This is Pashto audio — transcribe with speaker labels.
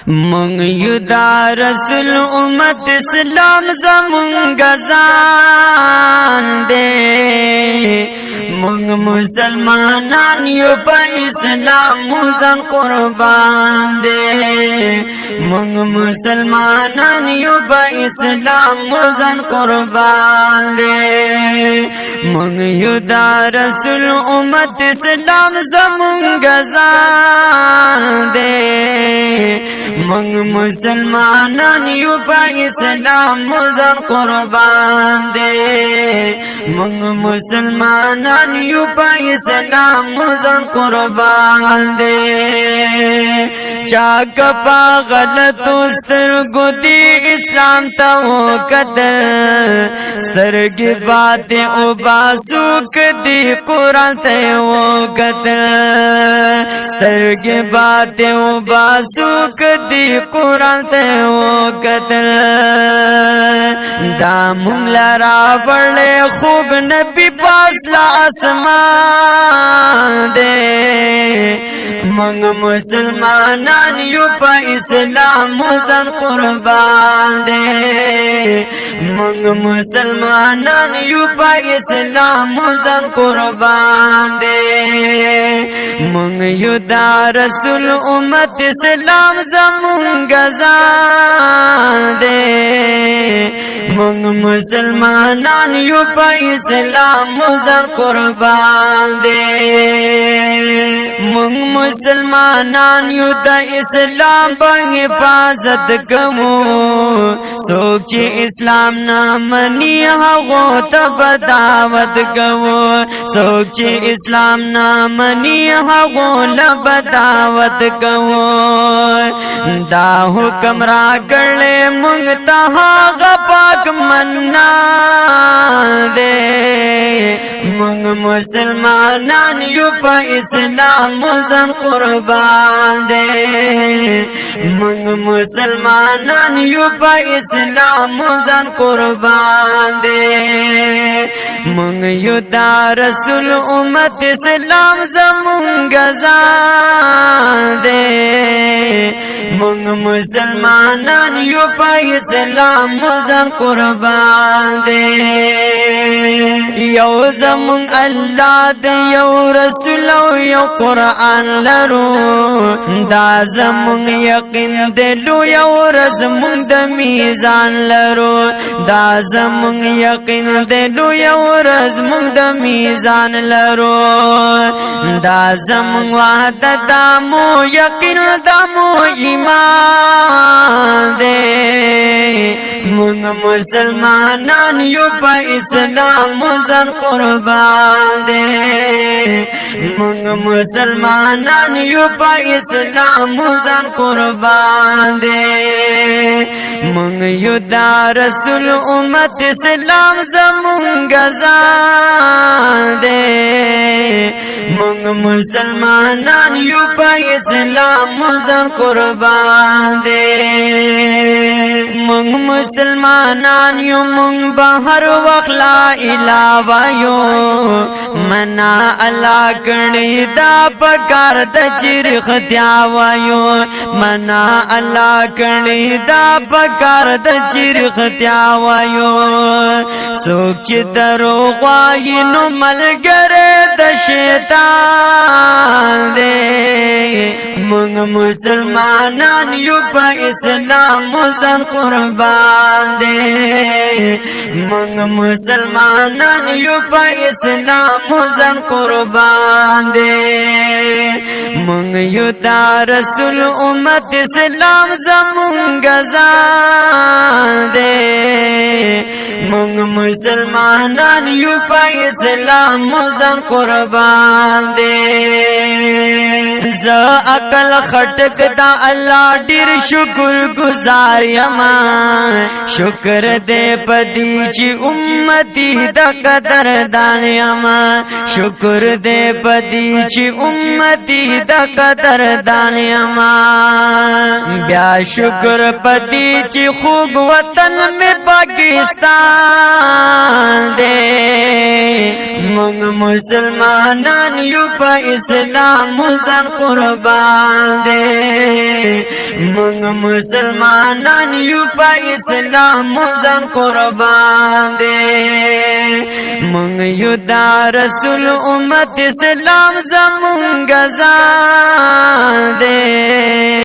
Speaker 1: مونږ یو دا رسول امت اسلام زمونږ ځان دی مونږ مسلمانان یو په اسلام ځان قربان دی مونږ مسلمانان یو په اسلام ځان قربان دی مونږ یو دا رسول امت اسلام زمونږ ځان دی مونږ مسلمانان یو په اسلام ځان قربان دی مونږ مسلمانان یو په اسلام ځان قربان دی چا کپا غلطو سترګو دی اسلام ته وکتل سترګې باتې او باسوک دی قرآن ته وکتل سترګې باتې او باسوک دی قرآن ته وکتل دا مونږ لرا وړې خوب نبی پاس لا اسمان دی مونږ مسلمانان یو په اسلام ځان قربان دی مونږ مسلمانان یو په اسلام ځان قربان دی مونږ یو دا رسول امت اسلام زمونږ ځان دی مونږ مسلمانان یو په اسلام ځان قربان دی مونږ مسلمانان یو د اسلام په حفاظت کوو څوک چې اسلام نه مني هغو ته بدعوت کوو څوک چې اسلام نه مني هغو له بدعوت کوو دا حکم راکړی مونږ ته هغه پاک منان دی مونږ مسلمانان یو په اسلام ځان قربان دی مونږ مسلمانان یو په اسلام ځان قربان دی مونږ یو دا رسول امت اسلام زمونږ ځان دی مونږ مسلمانان یو په اسلام ځان قربان دی یو زمون الله دی یو رسول او یو قرآن لرو دا زمون یقین دی لو یو ورځ مونږ د میزان لرو دا زمون یقین دی لو یو ورځ مونږ د میزان لرو دا زمون وعده دا مو یقین دا مو ایمان دی مونږ مسلمانان یو په اسلام ځان قربان دی مونږ مسلمانان یو په اسلام ځان قربان دی مونږ یو دا رسول امت اسلام زمونږ ځان دی مونږ مسلمانان یو په اسلام ځان قربان دی مونږ مسلمانان یو مونږ بهر وخت لا اله وایو منا الله کړي دا پکار د چیر ختیا وایو منا الله کړي دا پکار د چیر ختیا وایو څوک چې درو غوايي نو ملګری د شیطان دی مونږ مسلمانان یو په اسلام ځان قربان دی مونږ مسلمانان یو په اسلام ځان قربان دی مونږ یو دا رسول امت اسلام زمونږ ځان دی مونږ مسلمانان یو په اسلام ځان قربان دی زه عقل خټک دا الله ډیر شکر گزار یما شکر دې پدی چې امتی د قدر دان یما شکر دې پدی چې امتی د قدر دان یما بیا شکر پدی چې خوب وطن می پاکستان دے مونږ مسلمانان یو په اسلام ځان قربان دے مونږ مسلمانان یو په اسلام ځان قربان دے مونږ یو دا رسول امت اسلام زمونږ ځان